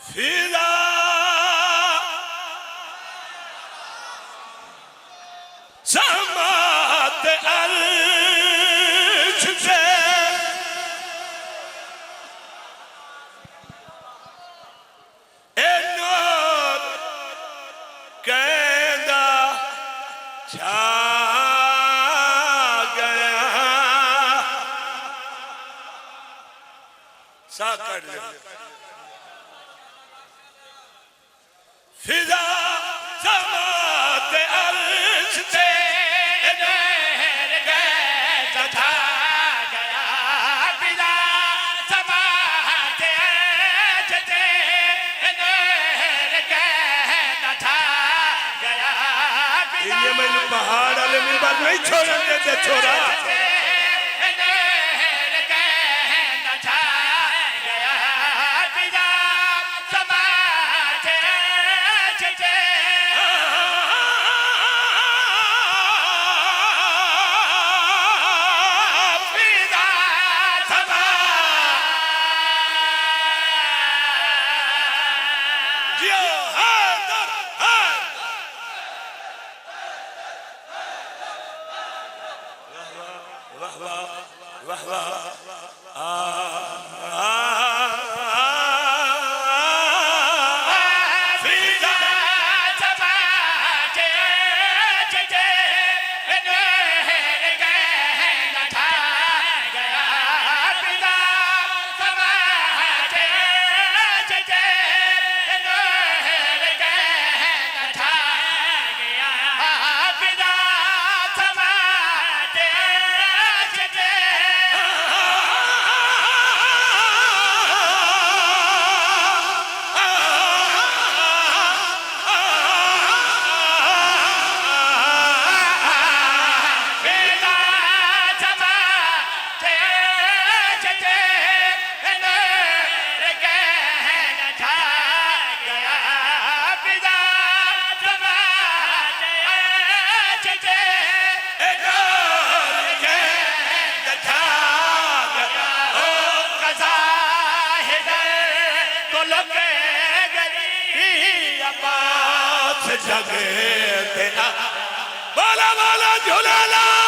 फिदा समात अर्श से ए नूर कहदा छा गया सा कर दे फिदा समात अर्श से नहर गए था गया फिदा समात अर्श से नहर गए था गया फिदा ये मैंने पहाड़ वाले मिंबर नहीं छोड़ने देते छोड़ा वाह वाह फिदा समात अर्श से नहर गए था गया फिदा समात अर्श से नहर गए था गया फिदा समात अर्श से जगे तेरा बोला बोला झूलेलाल।